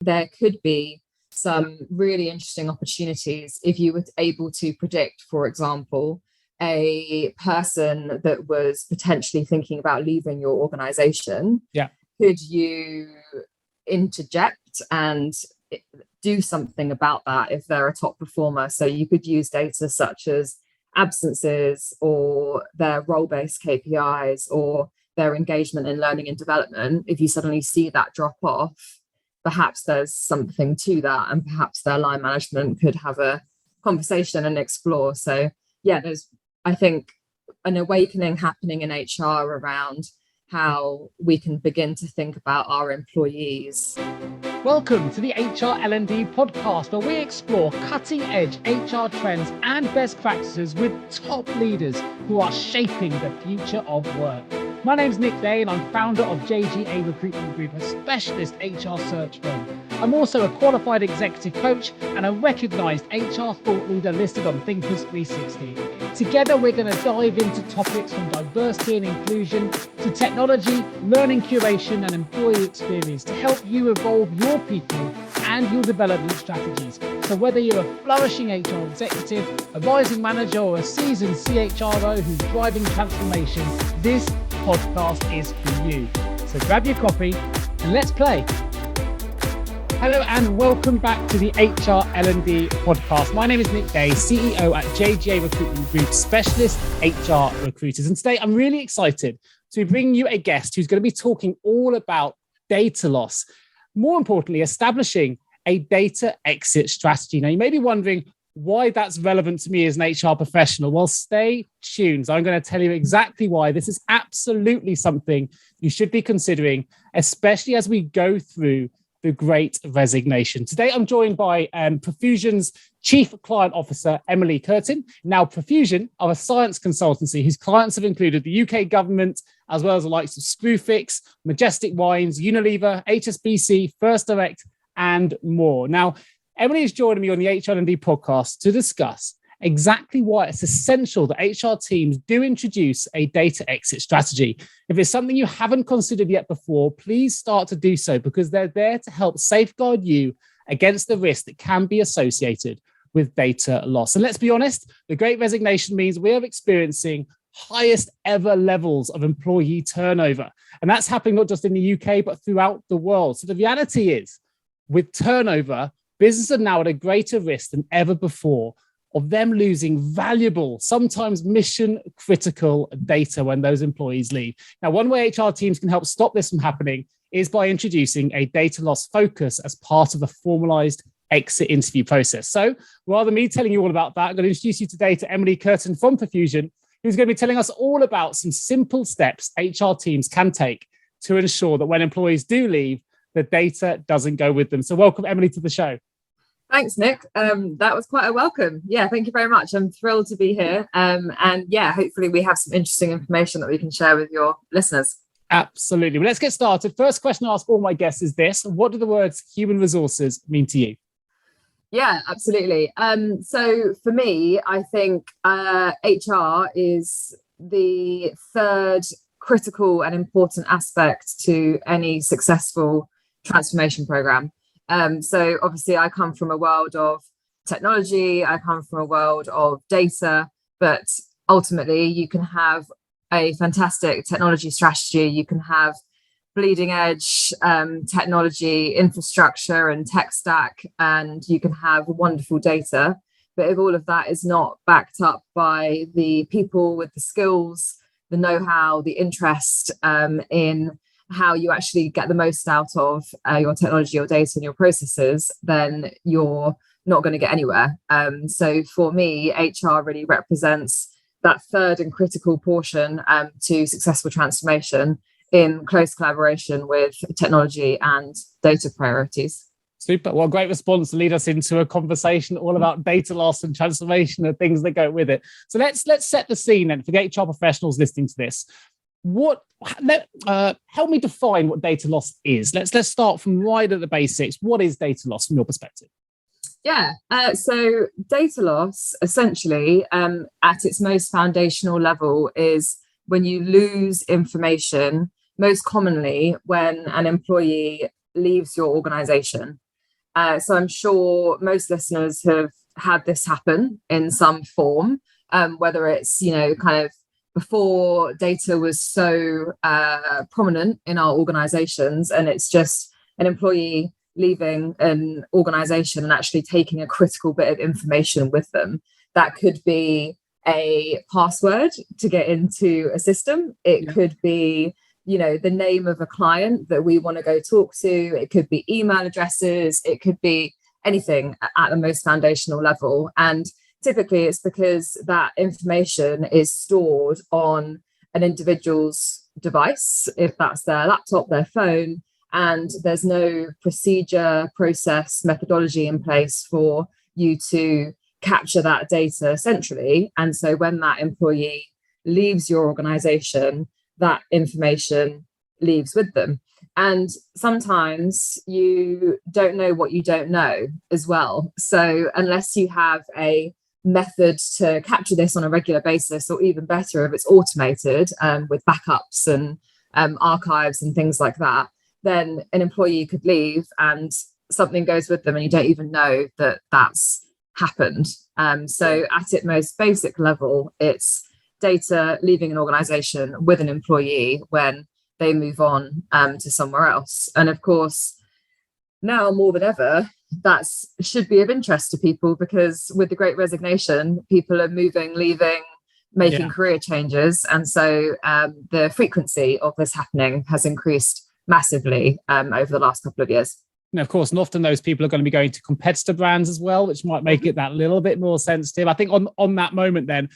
there could be some really interesting opportunities if you were able to predict, for example, a person that was potentially thinking about leaving your organization. Yeah. Could you interject and do something about that if they're a top performer? So you could use data such as absences or their role-based KPIs or their engagement in learning and development. If you suddenly see that drop off, perhaps there's something to that, and perhaps their line management could have a conversation and explore. So yeah, there's, I think, an awakening happening in HR around how we can begin to think about our employees. Welcome to the HR L&D Podcast, where we explore cutting-edge HR trends and best practices with top leaders who are shaping the future of work. My name's Nick Day, and I'm founder of JGA Recruitment Group, a specialist HR search firm. I'm also a qualified executive coach and a recognised HR thought leader listed on Thinkers 360. Together, we're going to dive into topics from diversity and inclusion to technology, learning curation, and employee experience to help you evolve your people and your development strategies. So whether you're a flourishing HR executive, a rising manager, or a seasoned CHRO who's driving transformation, this podcast is for you. So grab your coffee and let's play. Hello and welcome back to the HR L&D Podcast. My name is Nick Day, CEO at JGA Recruitment Group, specialist HR recruiters. And today I'm really excited to bring you a guest who's going to be talking all about data loss. More importantly, establishing a data exit strategy. Now, you may be wondering why that's relevant to me as an HR professional. Well, stay tuned. I'm going to tell you exactly why. This is absolutely something you should be considering, especially as we go through the Great Resignation. Today, I'm joined by Profusion's Chief Client Officer, Emily Curtin. Now, Profusion are a science consultancy whose clients have included the UK government, as well as the likes of Screwfix, Majestic Wines, Unilever, HSBC, First Direct, and more. Now, Emily is joining me on the HR&D podcast to discuss exactly why it's essential that HR teams do introduce a data exit strategy. If it's something you haven't considered yet before, please start to do so, because they're there to help safeguard you against the risk that can be associated with data loss. And let's be honest, the Great Resignation means we are experiencing highest ever levels of employee turnover. And that's happening not just in the UK, but throughout the world. So the reality is, with turnover, businesses are now at a greater risk than ever before of them losing valuable, sometimes mission critical data when those employees leave. Now, one way HR teams can help stop this from happening is by introducing a data loss focus as part of the formalised exit interview process. So rather than me telling you all about that, I'm going to introduce you today to Emily Curtin from Profusion, who's going to be telling us all about some simple steps HR teams can take to ensure that when employees do leave, the data doesn't go with them. So welcome, Emily, to the show. Thanks, Nick. That was quite a welcome. Yeah, thank you very much. I'm thrilled to be here. And yeah, hopefully we have some interesting information that we can share with your listeners. Absolutely. Well, let's get started. First question I ask all my guests is this: what do the words human resources mean to you? Yeah, absolutely. So for me, I think HR is the third critical and important aspect to any successful transformation program. So obviously I come from a world of technology, I come from a world of data, but ultimately you can have a fantastic technology strategy, you can have bleeding edge technology infrastructure and tech stack, and you can have wonderful data. But if all of that is not backed up by the people with the skills, the know-how, the interest in how you actually get the most out of your technology, your data, and your processes, then you're not going to get anywhere. So for me, HR really represents that third and critical portion to successful transformation in close collaboration with technology and data priorities. Super. Well, great response to lead us into a conversation all about data loss and transformation and things that go with it. So let's set the scene then for the HR professionals listening to this. Help me define what data loss is. Let's start from right at the basics. What is data loss from your perspective? Yeah, so data loss essentially at its most foundational level is when you lose information, most commonly when an employee leaves your organization. So I'm sure most listeners have had this happen in some form, whether it's, kind of before data was so prominent in our organizations, and it's just an employee leaving an organization and actually taking a critical bit of information with them. That could be a password to get into a system. It could be, the name of a client that we want to go talk to. It could be email addresses. It could be anything at the most foundational level. And typically it's because that information is stored on an individual's device, if that's their laptop, their phone, and there's no procedure, process, methodology in place for you to capture that data centrally. And so when that employee leaves your organization, that information leaves with them. And sometimes you don't know what you don't know as well. So unless you have a method to capture this on a regular basis, or even better, if it's automated with backups and archives and things like that, then an employee could leave and something goes with them and you don't even know that that's happened. So at its most basic level, it's data leaving an organization with an employee when they move on to somewhere else. And of course, now more than ever, that should be of interest to people, because with the Great Resignation, people are moving, leaving, making career changes. And so the frequency of this happening has increased massively over the last couple of years. And of course, and often those people are going to be going to competitor brands as well, which might make it that little bit more sensitive. I think on that moment then,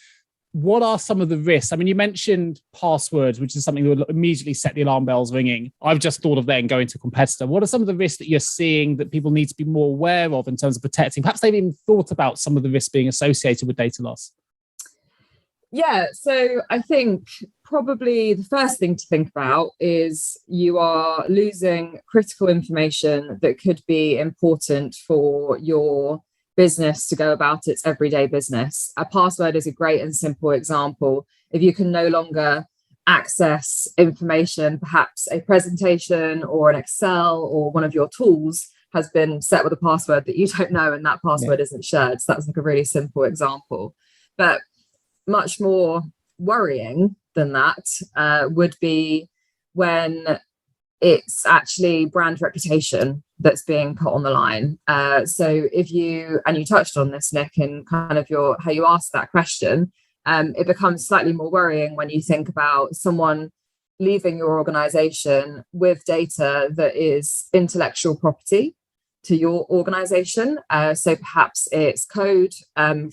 what are some of the risks? I mean, you mentioned passwords, which is something that would immediately set the alarm bells ringing. I've just thought of then going to a competitor. What are some of the risks that you're seeing that people need to be more aware of in terms of protecting? Perhaps they've even thought about some of the risks being associated with data loss. Yeah, so I think probably the first thing to think about is you are losing critical information that could be important for your business to go about its everyday business. A password is a great and simple example. If you can no longer access information, perhaps a presentation or an Excel or one of your tools has been set with a password that you don't know, and that password isn't shared. So that's like a really simple example. But much more worrying than that would be when it's actually brand reputation that's being put on the line. So if you touched on this, Nick, in kind of how you asked that question, it becomes slightly more worrying when you think about someone leaving your organization with data that is intellectual property to your organization. So perhaps it's code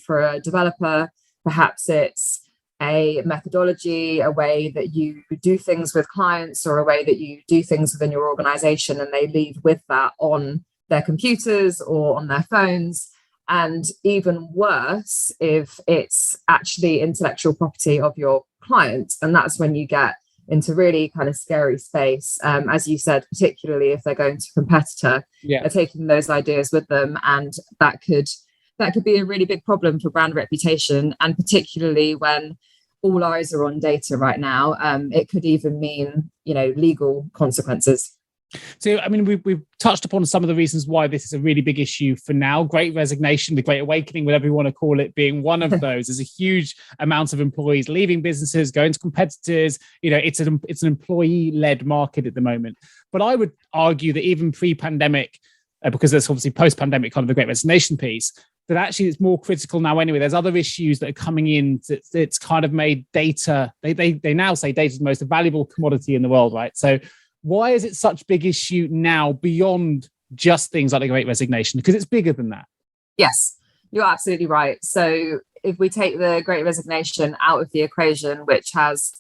for a developer, perhaps it's a methodology, a way that you do things with clients, or a way that you do things within your organization, and they leave with that on their computers or on their phones. And even worse, if it's actually intellectual property of your client, and that's when you get into really kind of scary space. As you said, particularly if they're going to a competitor, they're taking those ideas with them, and that could be a really big problem for brand reputation, and particularly when all eyes are on data right now, it could even mean, legal consequences. So, I mean, we've touched upon some of the reasons why this is a really big issue for now. Great Resignation, the Great Awakening, whatever you want to call it, being one of those. There's a huge amount of employees leaving businesses, going to competitors. It's an employee-led market at the moment. But I would argue that even pre-pandemic, because there's obviously post-pandemic kind of the Great Resignation piece, that actually it's more critical now anyway. There's other issues that are coming in that's kind of made data, they now say data is the most valuable commodity in the world, right? So why is it such a big issue now beyond just things like the Great Resignation? Because it's bigger than that. Yes, you're absolutely right. So if we take the Great Resignation out of the equation, which has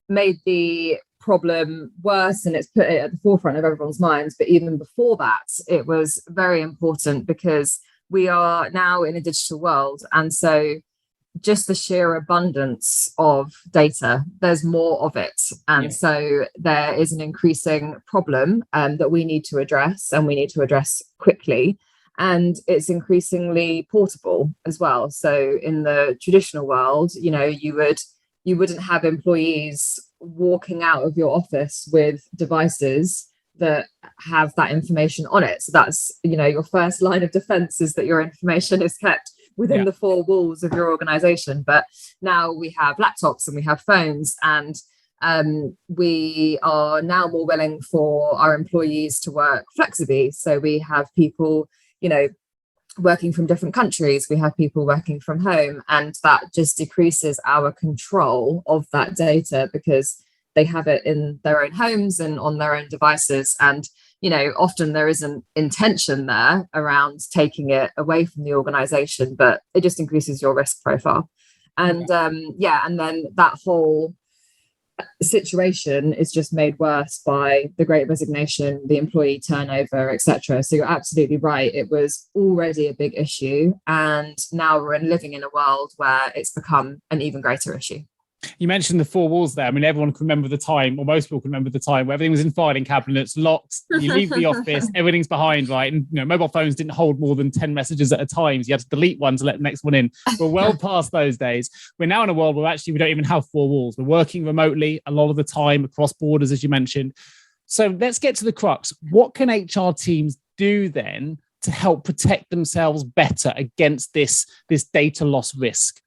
made the problem worse and it's put it at the forefront of everyone's minds, but even before that, it was very important because we are now in a digital world. And so just the sheer abundance of data, there's more of it. And so there is an increasing problem that we need to address, and we need to address quickly. And it's increasingly portable as well. So in the traditional world, you wouldn't have employees walking out of your office with devices that have that information on it. So that's, your first line of defense is that your information is kept within the four walls of your organization. But now we have laptops and we have phones, and we are now more willing for our employees to work flexibly. So we have people, working from different countries, we have people working from home, and that just decreases our control of that data because they have it in their own homes and on their own devices. And, often there is an intention there around taking it away from the organization, but it just increases your risk profile. And and then that whole situation is just made worse by the Great Resignation, the employee turnover, etc. So you're absolutely right. It was already a big issue, and now we're living in a world where it's become an even greater issue. You mentioned the four walls there. I mean, everyone can remember the time, or most people can remember the time where everything was in filing cabinets, locked. You leave the office, everything's behind, right? And mobile phones didn't hold more than 10 messages at a time. So you had to delete one to let the next one in. We're well past those days. We're now in a world where actually we don't even have four walls. We're working remotely a lot of the time across borders, as you mentioned. So let's get to the crux. What can HR teams do then to help protect themselves better against this data loss risk?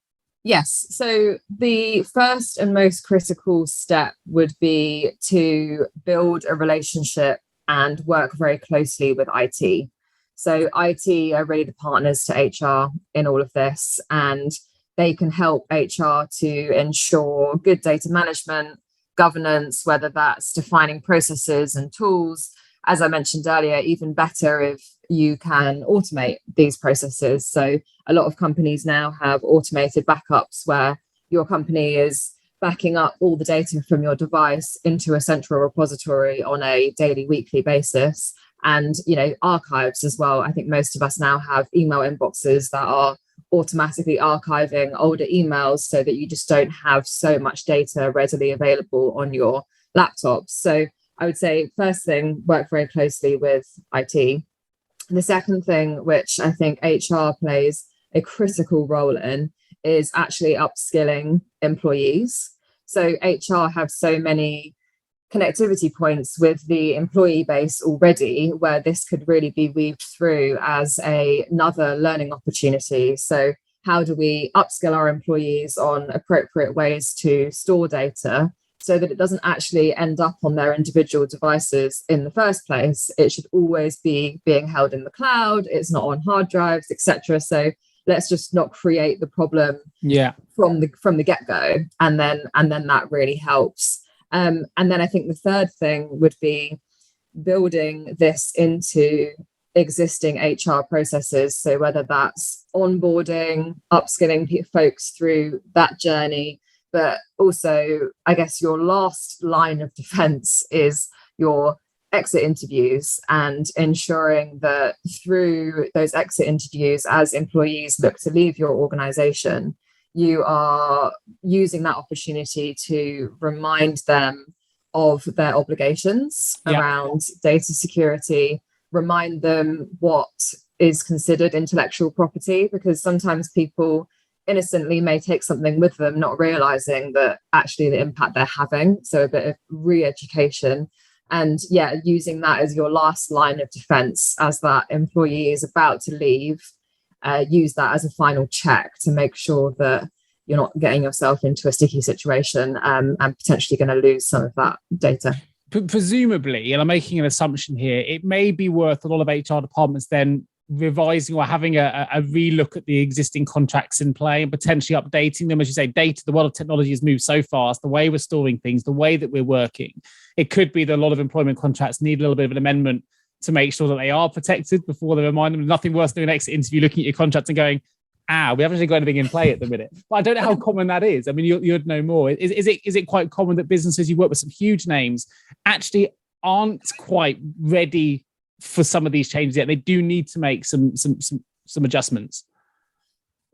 Yes. So the first and most critical step would be to build a relationship and work very closely with IT. So IT are really the partners to HR in all of this, and they can help HR to ensure good data management, governance, whether that's defining processes and tools. As I mentioned earlier, even better if you can automate these processes. So a lot of companies now have automated backups where your company is backing up all the data from your device into a central repository on a daily, weekly basis. And, archives as well. I think most of us now have email inboxes that are automatically archiving older emails so that you just don't have so much data readily available on your laptops. So I would say first thing, work very closely with IT. The second thing, which I think HR plays a critical role in, is actually upskilling employees. So HR have so many connectivity points with the employee base already, where this could really be weaved through as another learning opportunity. So how do we upskill our employees on appropriate ways to store data so that it doesn't actually end up on their individual devices in the first place? It should always be being held in the cloud. It's not on hard drives, etc. So let's just not create the problem from the get-go, and then that really helps. And then I think the third thing would be building this into existing HR processes. So whether that's onboarding, upskilling folks through that journey, but also, I guess, your last line of defense is your exit interviews, and ensuring that through those exit interviews, as employees look to leave your organization, you are using that opportunity to remind them of their obligations around data security, remind them what is considered intellectual property, because sometimes people innocently may take something with them, not realizing that actually the impact they're having. So a bit of re-education, and using that as your last line of defense as that employee is about to leave. Use that as a final check to make sure that you're not getting yourself into a sticky situation and potentially going to lose some of that data. Presumably, and I'm making an assumption here, it may be worth a lot of HR departments then revising or having a relook at the existing contracts in play and potentially updating them. As you say, data, the world of technology has moved so fast, the way we're storing things, the way that we're working. It could be that a lot of employment contracts need a little bit of an amendment to make sure that they are protected before they remind them. Nothing worse than an exit interview looking at your contract and going, we haven't actually got anything in play at the minute. But I don't know how common that is. I mean, you'd know more. Is it quite common that businesses, you work with some huge names, actually aren't quite ready for some of these changes yet? They do need to make some adjustments.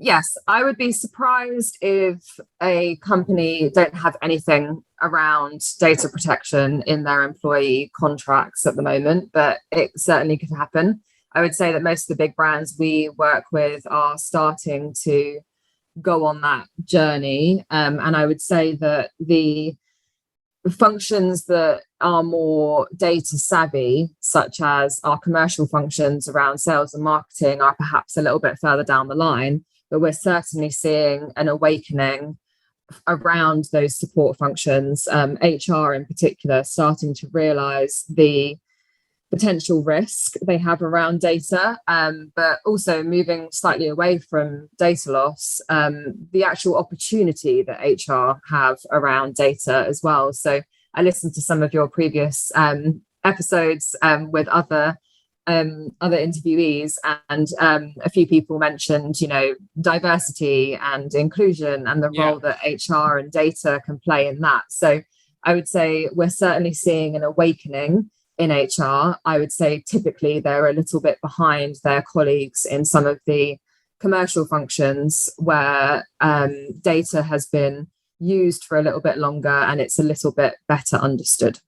Yes, I would be surprised if a company don't have anything around data protection in their employee contracts at the moment, but it certainly could happen. I would say that most of the big brands we work with are starting to go on that journey. And I would say that the functions that are more data savvy, such as our commercial functions around sales and marketing, are perhaps a little bit further down the line, but we're certainly seeing an awakening around those support functions, HR in particular, starting to realize the potential risk they have around data, but also moving slightly away from data loss, the actual opportunity that HR have around data as well. So I listened to some of your previous episodes with other interviewees, and a few people mentioned, diversity and inclusion and the role that HR and data can play in that. So I would say we're certainly seeing an awakening in HR. I would say typically they're a little bit behind their colleagues in some of the commercial functions where data has been used for a little bit longer and it's a little bit better understood.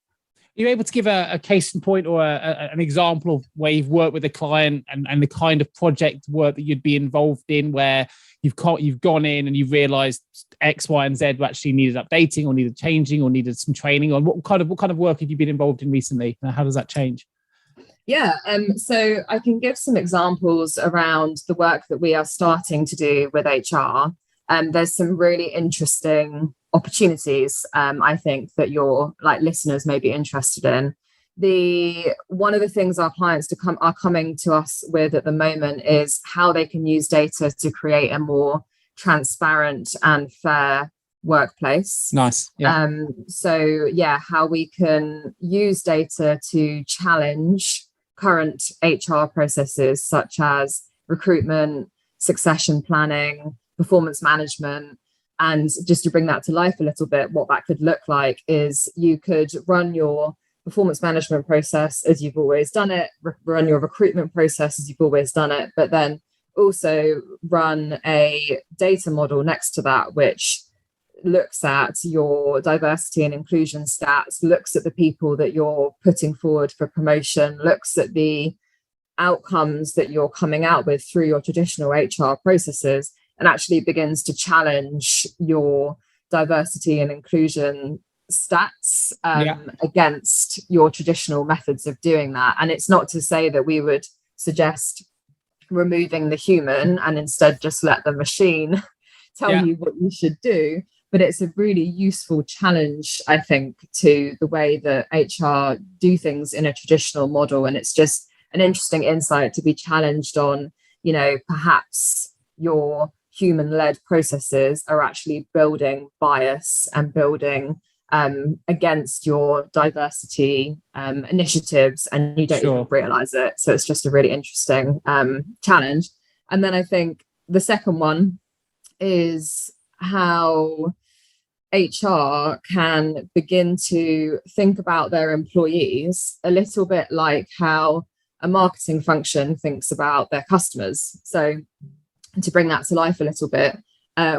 Are you able to give a case in point or an example of where you've worked with a client and the kind of project work that you'd be involved in, where you've gone in and you've realised X, Y, and Z actually needed updating or needed changing or needed some training on? What kind of work have you been involved in recently? How does that change? Yeah, so I can give some examples around the work that we are starting to do with HR. There's some really interesting opportunities, I think, that your listeners may be interested in. One of the things our clients are coming to us with at the moment is how they can use data to create a more transparent and fair workplace. Nice. Yeah. How we can use data to challenge current HR processes such as recruitment, succession planning, performance management. And just to bring that to life a little bit, what that could look like is you could run your performance management process as you've always done it, run your recruitment process as you've always done it, but then also run a data model next to that, which looks at your diversity and inclusion stats, looks at the people that you're putting forward for promotion, looks at the outcomes that you're coming out with through your traditional HR processes, and actually begins to challenge your diversity and inclusion stats against your traditional methods of doing that. And it's not to say that we would suggest removing the human and instead just let the machine tell you what you should do. But it's a really useful challenge, I think, to the way that HR do things in a traditional model. And it's just an interesting insight to be challenged on, perhaps your human-led processes are actually building bias and building against your diversity initiatives, and you don't even realize it. So it's just a really interesting challenge. And then I think the second one is how HR can begin to think about their employees a little bit like how a marketing function thinks about their customers. So to bring that to life a little bit,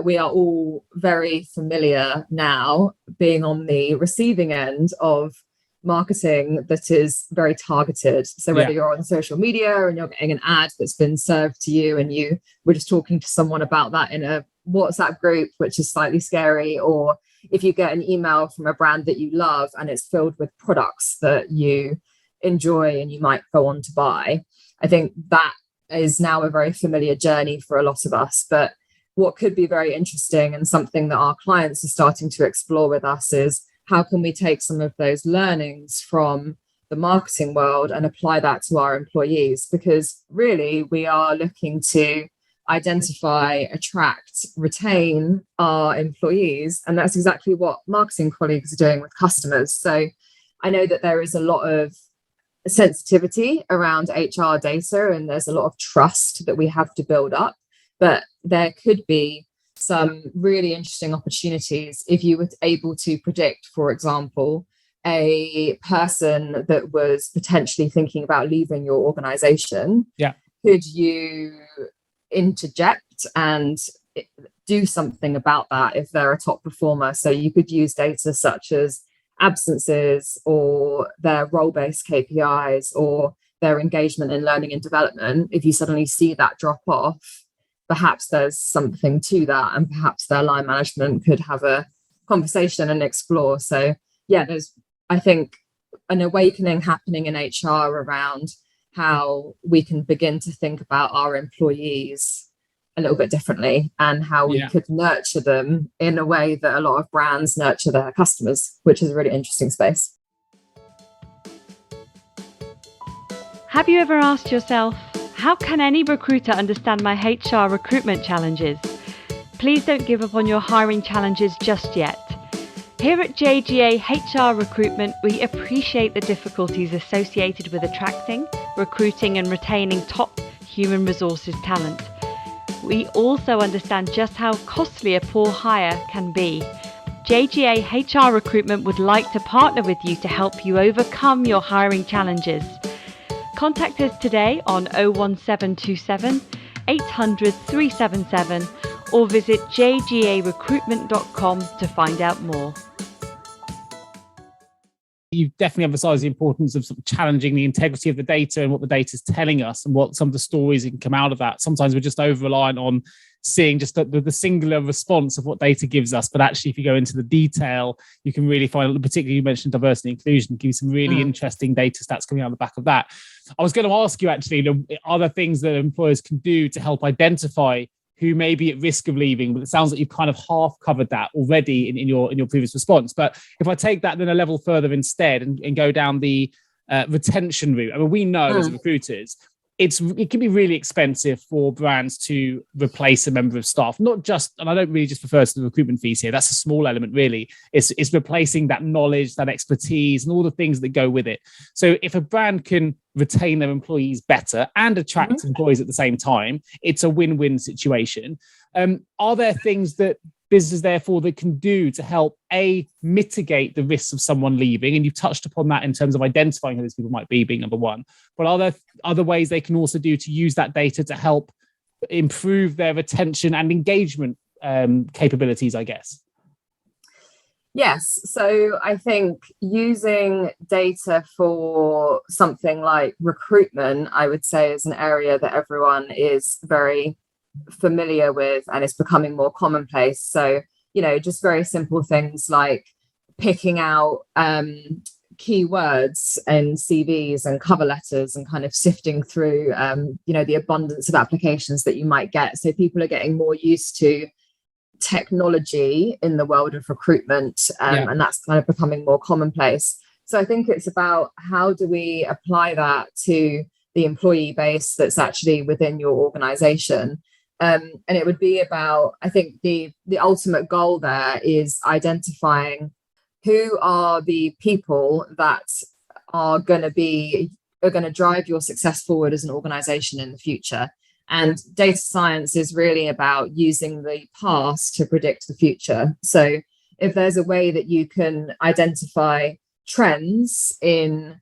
we are all very familiar now being on the receiving end of marketing that is very targeted. So whether you're on social media and you're getting an ad that's been served to you and you were just talking to someone about that in a WhatsApp group, which is slightly scary, or if you get an email from a brand that you love and it's filled with products that you enjoy and you might go on to buy, I think that is now a very familiar journey for a lot of us. But what could be very interesting and something that our clients are starting to explore with us is how can we take some of those learnings from the marketing world and apply that to our employees? Because really we are looking to identify, attract, retain our employees. And that's exactly what marketing colleagues are doing with customers. So I know that there is a lot of sensitivity around HR data and there's a lot of trust that we have to build up, but there could be some really interesting opportunities if you were able to predict, for example, a person that was potentially thinking about leaving your organization. Could you interject and do something about that if they're a top performer? So you could use data such as absences or their role-based KPIs or their engagement in learning and development. If you suddenly see that drop off, perhaps there's something to that, and perhaps their line management could have a conversation and explore. So there's, I think, an awakening happening in HR around how we can begin to think about our employees a little bit differently, and how we could nurture them in a way that a lot of brands nurture their customers, which is a really interesting space. Have you ever asked yourself, how can any recruiter understand my HR recruitment challenges? Please don't give up on your hiring challenges just yet. Here at JGA HR Recruitment, we appreciate the difficulties associated with attracting, recruiting and retaining top human resources talent. We also understand just how costly a poor hire can be. JGA HR Recruitment would like to partner with you to help you overcome your hiring challenges. Contact us today on 01727 800 377 or visit jgarecruitment.com to find out more. You've definitely emphasised the importance of sort of challenging the integrity of the data and what the data is telling us and what some of the stories that can come out of that. Sometimes we're just over-reliant on seeing just the singular response of what data gives us. But actually, if you go into the detail, you can really find, particularly you mentioned diversity and inclusion, give you some really interesting data stats coming out of the back of that. I was going to ask you, actually, are there things that employers can do to help identify who may be at risk of leaving? But it sounds like you've kind of half covered that already in your previous response. But if I take that then a level further instead and go down the retention route, I mean, we know as recruiters, it can be really expensive for brands to replace a member of staff. Not just, and I don't really just refer to the recruitment fees here, that's a small element really. It's replacing that knowledge, that expertise, and all the things that go with it. So if a brand can retain their employees better and attract employees at the same time, it's a win-win situation. Are there things that businesses therefore that can do to help mitigate the risks of someone leaving? And you've touched upon that in terms of identifying who those people might be, being number one. But are there other ways they can also do to use that data to help improve their retention and engagement capabilities, I guess? Yes. So I think using data for something like recruitment, I would say, is an area that everyone is very familiar with and it's becoming more commonplace. So, just very simple things like picking out keywords and CVs and cover letters and kind of sifting through, the abundance of applications that you might get. So people are getting more used to technology in the world of recruitment, and that's kind of becoming more commonplace. So I think it's about how do we apply that to the employee base that's actually within your organization. And it would be about, I think the ultimate goal there is identifying who are the people that are going to drive your success forward as an organization in the future. And data science is really about using the past to predict the future. So if there's a way that you can identify trends in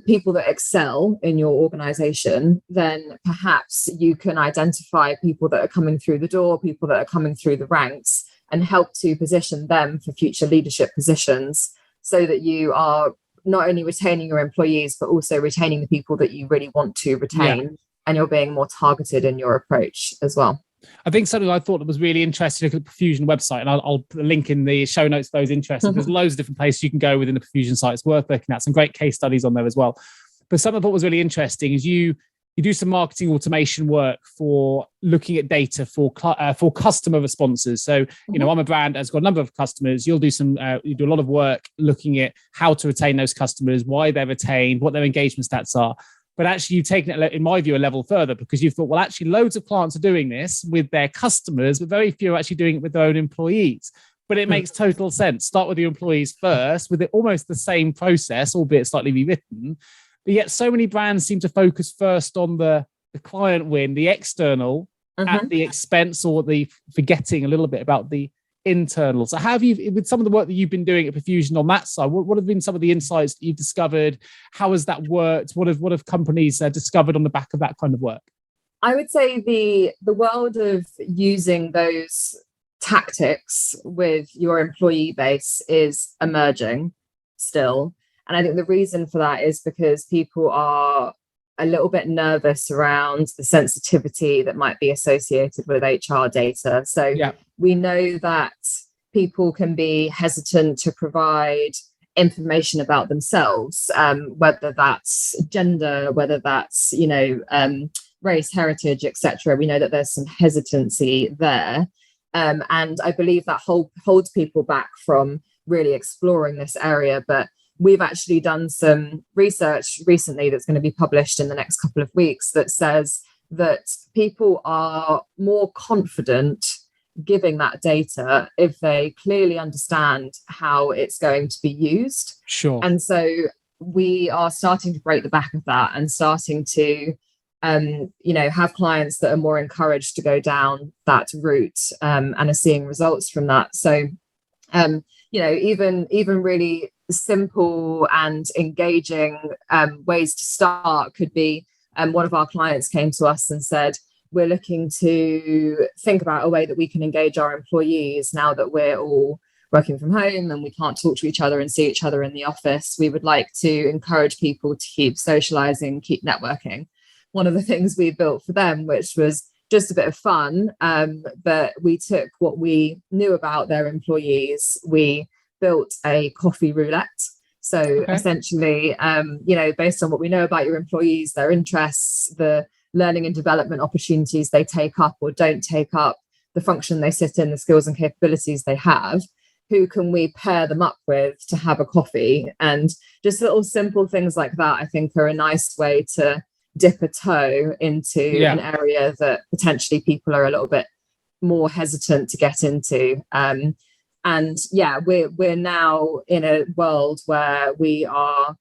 people that excel in your organization, then perhaps you can identify people that are coming through the door, people that are coming through the ranks, and help to position them for future leadership positions so that you are not only retaining your employees, but also retaining the people that you really want to retain. And you're being more targeted in your approach as well. I think something I thought that was really interesting, look at the Profusion website, and I'll put a link in the show notes for those interested. There's loads of different places you can go within the Profusion site. It's worth looking at. Some great case studies on there as well. But something I thought was really interesting is you do some marketing automation work for looking at data for customer responses. So, I'm a brand that's got a number of customers. You do a lot of work looking at how to retain those customers, why they're retained, what their engagement stats are. But actually, you've taken it, in my view, a level further, because you've thought, well, actually, loads of clients are doing this with their customers, but very few are actually doing it with their own employees. But it makes total sense. Start with your employees first, with almost the same process, albeit slightly rewritten. But yet so many brands seem to focus first on the client win, the external, at the expense or the forgetting a little bit about the internal. So how have you, with some of the work that you've been doing at Profusion on that side, what have been some of the insights that you've discovered? How has that worked? What have companies discovered on the back of that kind of work? I would say the world of using those tactics with your employee base is emerging still. And I think the reason for that is because people are a little bit nervous around the sensitivity that might be associated with HR data. So we know that people can be hesitant to provide information about themselves, whether that's gender, whether that's, race, heritage, etc. We know that there's some hesitancy there. And I believe that holds people back from really exploring this area. But we've actually done some research recently that's going to be published in the next couple of weeks that says that people are more confident giving that data if they clearly understand how it's going to be used. Sure. And so we are starting to break the back of that and starting to have clients that are more encouraged to go down that route, and are seeing results from that. So even really simple and engaging ways to start could be, one of our clients came to us and said, we're looking to think about a way that we can engage our employees now that we're all working from home and we can't talk to each other and see each other in the office. We would like to encourage people to keep socializing, keep networking. One of the things we built for them, which was just a bit of fun, but we took what we knew about their employees, we built a coffee roulette. So essentially, based on what we know about your employees, their interests, the learning and development opportunities they take up or don't take up, the function they sit in, the skills and capabilities they have, who can we pair them up with to have a coffee? And just little simple things like that, I think, are a nice way to dip a toe into an area that potentially people are a little bit more hesitant to get into. We're now in a world where we are,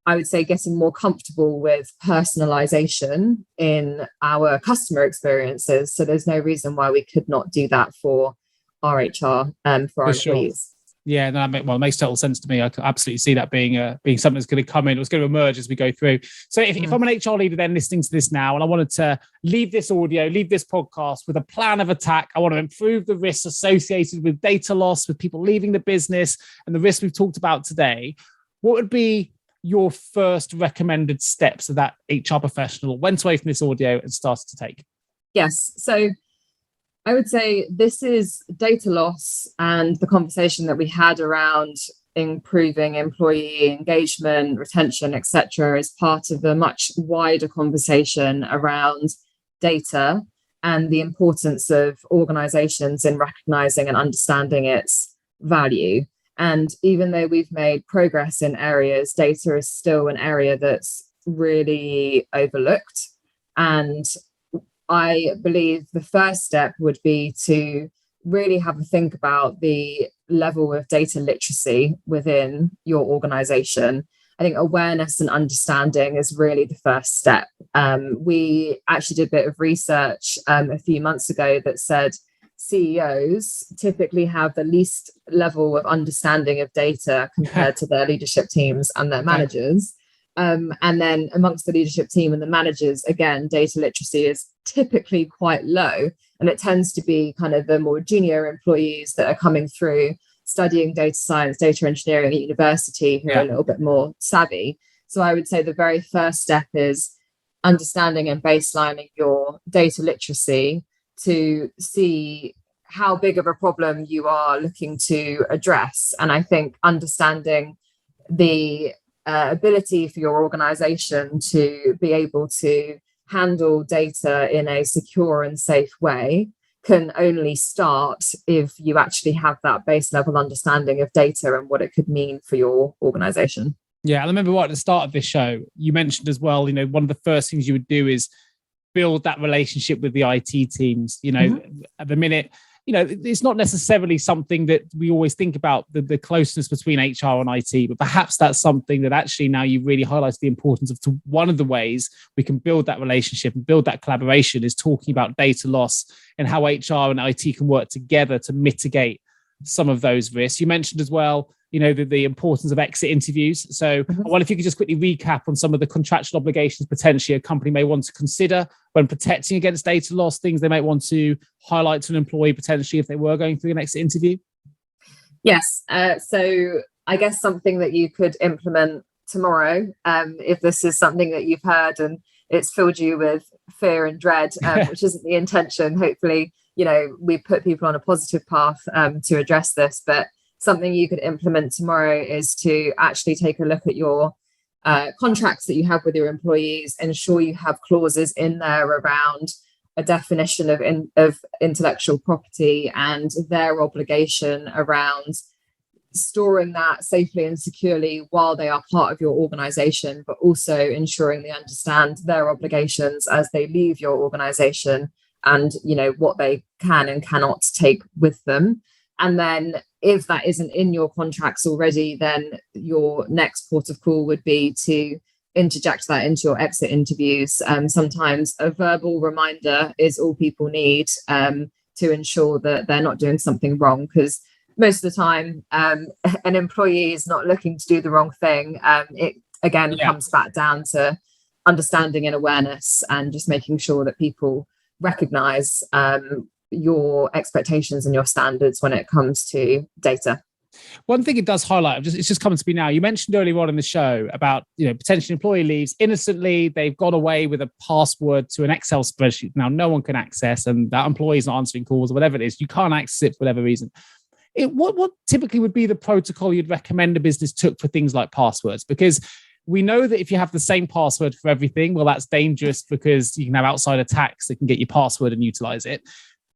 I would say, getting more comfortable with personalization in our customer experiences. So there's no reason why we could not do that for our HR, for our employees. Yeah, no, it makes total sense to me. I can absolutely see that being something that's going to come in, it's going to emerge as we go through. So if I'm an HR leader then listening to this now, and I wanted to leave this podcast with a plan of attack, I want to improve the risks associated with data loss, with people leaving the business, and the risks we've talked about today, what would be your first recommended steps that HR professional went away from this audio and started to take? Yes. So I would say this is data loss, and the conversation that we had around improving employee engagement, retention, etc., is part of a much wider conversation around data and the importance of organizations in recognizing and understanding its value. And even though we've made progress in areas, data is still an area that's really overlooked. And I believe the first step would be to really have a think about the level of data literacy within your organization. I think awareness and understanding is really the first step. We actually did a bit of research a few months ago that said CEOs typically have the least level of understanding of data compared to their leadership teams and their managers. And then amongst the leadership team and the managers, again, data literacy is typically quite low. And it tends to be kind of the more junior employees that are coming through studying data science, data engineering at university who are a little bit more savvy. So I would say the very first step is understanding and baselining your data literacy to see how big of a problem you are looking to address. And I think understanding the ability for your organization to be able to handle data in a secure and safe way can only start if you actually have that base level understanding of data and what it could mean for your organization. Yeah, I remember right at the start of this show, you mentioned as well, one of the first things you would do is build that relationship with the IT teams. At the minute, it's not necessarily something that we always think about, the closeness between HR and IT, but perhaps that's something that actually now you really highlight the importance of. One of the ways we can build that relationship and build that collaboration is talking about data loss and how HR and IT can work together to mitigate some of those risks. You mentioned as well, the importance of exit interviews. So I wonder if you could just quickly recap on some of the contractual obligations potentially a company may want to consider when protecting against data loss, things they might want to highlight to an employee potentially if they were going through an exit interview. Yes. So I guess something that you could implement tomorrow, if this is something that you've heard and it's filled you with fear and dread, which isn't the intention. Hopefully, we put people on a positive path to address this. But something you could implement tomorrow is to actually take a look at your contracts that you have with your employees, ensure you have clauses in there around a definition of intellectual property and their obligation around storing that safely and securely while they are part of your organization, but also ensuring they understand their obligations as they leave your organization and, what they can and cannot take with them. And then if that isn't in your contracts already, then your next port of call would be to interject that into your exit interviews. Sometimes a verbal reminder is all people need to ensure that they're not doing something wrong, because most of the time an employee is not looking to do the wrong thing. It again comes back down to understanding and awareness and just making sure that people recognize your expectations and your standards when it comes to data. One thing it does highlight, it's just coming to me now. You mentioned earlier on in the show about, potential employee leaves innocently. They've gone away with a password to an Excel spreadsheet. Now no one can access, and that employee is not answering calls or whatever it is. You can't access it for whatever reason. What typically would be the protocol you'd recommend a business took for things like passwords? Because we know that if you have the same password for everything, well, that's dangerous because you can have outside attacks that can get your password and utilize it.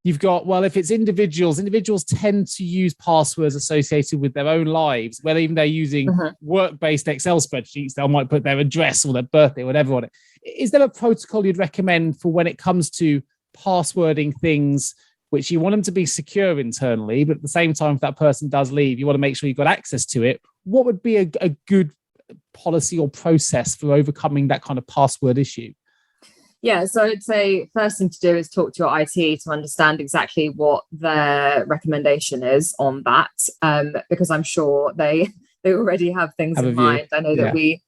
You've got, well, if it's individuals tend to use passwords associated with their own lives, whether even they're using work-based Excel spreadsheets, they might put their address or their birthday or whatever on it. Is there a protocol you'd recommend for when it comes to passwording things which you want them to be secure internally, but at the same time, if that person does leave, you want to make sure you've got access to it? What would be a good policy or process for overcoming that kind of password issue? Yeah, so I'd say first thing to do is talk to your IT to understand exactly what their recommendation is on that, because I'm sure they already have things in mind. I know that we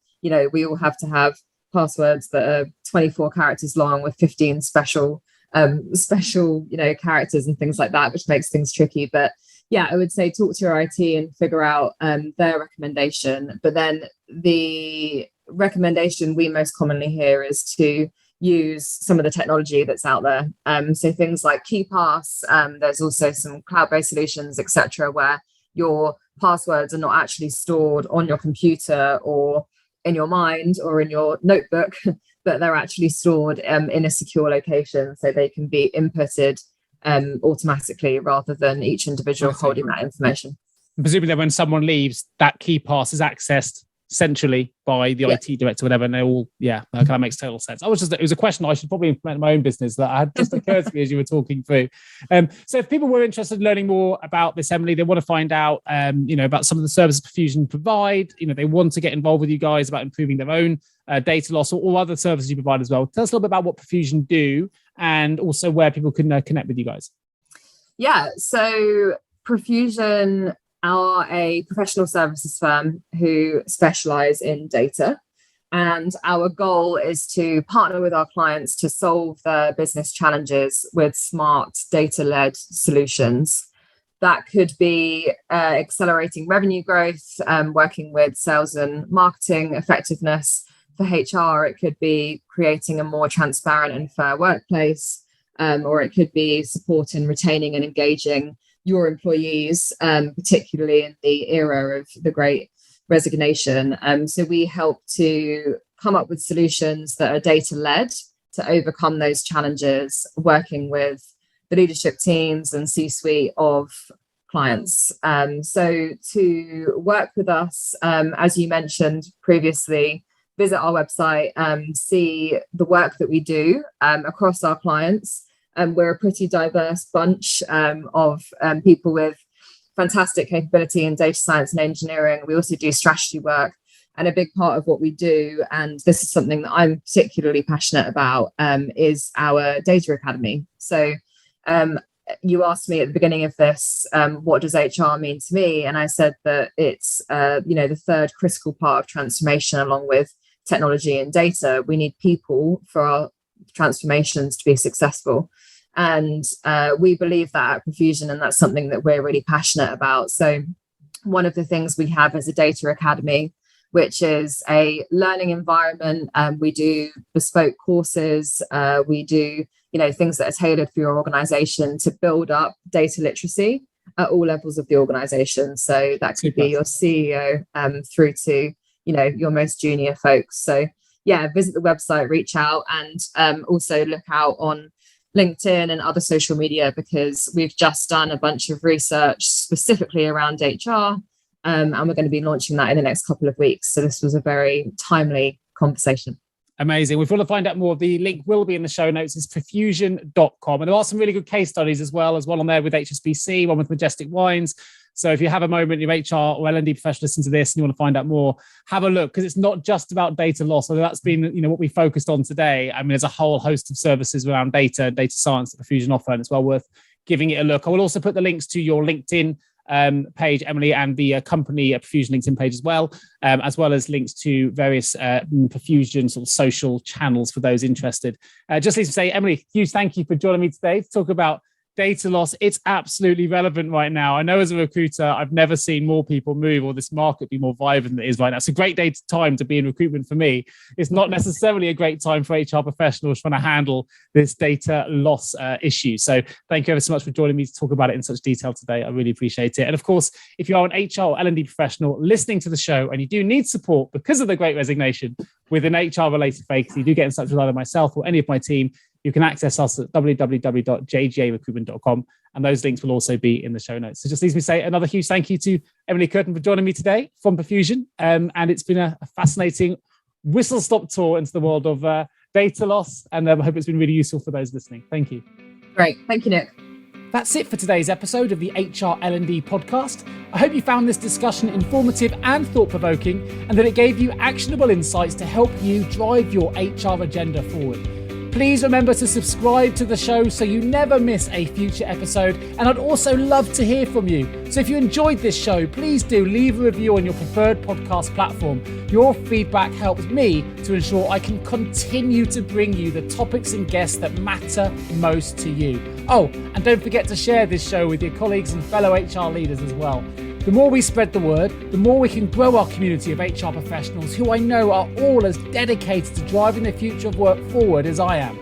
all have to have passwords that are 24 characters long with 15 special characters and things like that, which makes things tricky. But yeah, I would say talk to your IT and figure out their recommendation. But then the recommendation we most commonly hear is to use some of the technology that's out there. So things like KeyPass, there's also some cloud-based solutions, etc., where your passwords are not actually stored on your computer or in your mind or in your notebook, but they're actually stored in a secure location, so they can be inputted automatically rather than each individual holding that information. Presumably when someone leaves, that KeyPass is accessed centrally by the IT director, whatever, and they all, that makes total sense. It was a question I should probably implement in my own business that had just occurred to me as you were talking through. So if people were interested in learning more about this, Emily, they want to find out, about some of the services Profusion provide, they want to get involved with you guys about improving their own data loss or all other services you provide as well. Tell us a little bit about what Profusion do and also where people can connect with you guys. Yeah, so Profusion are a professional services firm who specialize in data. And our goal is to partner with our clients to solve their business challenges with smart data-led solutions. That could be accelerating revenue growth, working with sales and marketing effectiveness. For HR, it could be creating a more transparent and fair workplace, or it could be supporting retaining and engaging your employees, particularly in the era of the Great Resignation. So we help to come up with solutions that are data-led to overcome those challenges, working with the leadership teams and C-suite of clients. So to work with us, as you mentioned previously, visit our website, see the work that we do across our clients. We're a pretty diverse bunch of people with fantastic capability in data science and engineering. We also do strategy work, and a big part of what we do, and this is something that I'm particularly passionate about, is our data academy. So you asked me at the beginning of this, what does HR mean to me? And I said that it's the third critical part of transformation, along with technology and data. We need people for our transformations to be successful, and we believe that at Profusion, and that's something that we're really passionate about. So one of the things we have as a data academy which is a learning environment. We do bespoke courses. We do, things that are tailored for your organization to build up data literacy at all levels of the organization. So that could be your CEO through to, your most junior folks. So yeah, visit the website, reach out, and also look out on LinkedIn and other social media, because we've just done a bunch of research specifically around HR. And we're going to be launching that in the next couple of weeks. So this was a very timely conversation. Amazing. If you want to find out more, the link will be in the show notes. It's profusion.com. And there are some really good case studies as well. There's one on there with HSBC, one with Majestic Wines. So if you have a moment, your HR or L&D professional listen to this and you want to find out more, have a look, because it's not just about data loss. So that's been, what we focused on today. I mean, there's a whole host of services around data science that Profusion offer, and it's well worth giving it a look. I will also put the links to your LinkedIn page, Emily, and the company Profusion LinkedIn page as well as links to various Profusion sort of social channels for those interested. Just need to say, Emily, huge thank you for joining me today to talk about data loss. It's absolutely relevant right now. I know as a recruiter, I've never seen more people move or this market be more vibrant than it is right now. It's a great time to be in recruitment for me. It's not necessarily a great time for HR professionals trying to handle this data loss issue. So thank you ever so much for joining me to talk about it in such detail today. I really appreciate it. And of course, if you are an HR or L&D professional listening to the show and you do need support because of the Great Resignation with an HR-related vacancy, do get in touch with either myself or any of my team. You can access us at www.jgarecruitment.com, and those links will also be in the show notes. So just leaves me to say another huge thank you to Emily Curtin for joining me today from Profusion. And it's been a fascinating whistle-stop tour into the world of data loss, and I hope it's been really useful for those listening. Thank you. Great. Thank you, Nick. That's it for today's episode of the HR L&D podcast. I hope you found this discussion informative and thought-provoking, and that it gave you actionable insights to help you drive your HR agenda forward. Please remember to subscribe to the show so you never miss a future episode. And I'd also love to hear from you. So if you enjoyed this show, please do leave a review on your preferred podcast platform. Your feedback helps me to ensure I can continue to bring you the topics and guests that matter most to you. Oh, and don't forget to share this show with your colleagues and fellow HR leaders as well. The more we spread the word, the more we can grow our community of HR professionals who I know are all as dedicated to driving the future of work forward as I am.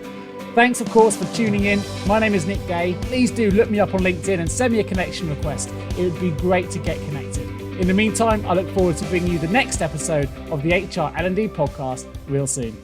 Thanks, of course, for tuning in. My name is Nick Gay. Please do look me up on LinkedIn and send me a connection request. It would be great to get connected. In the meantime, I look forward to bringing you the next episode of the HR L&D podcast real soon.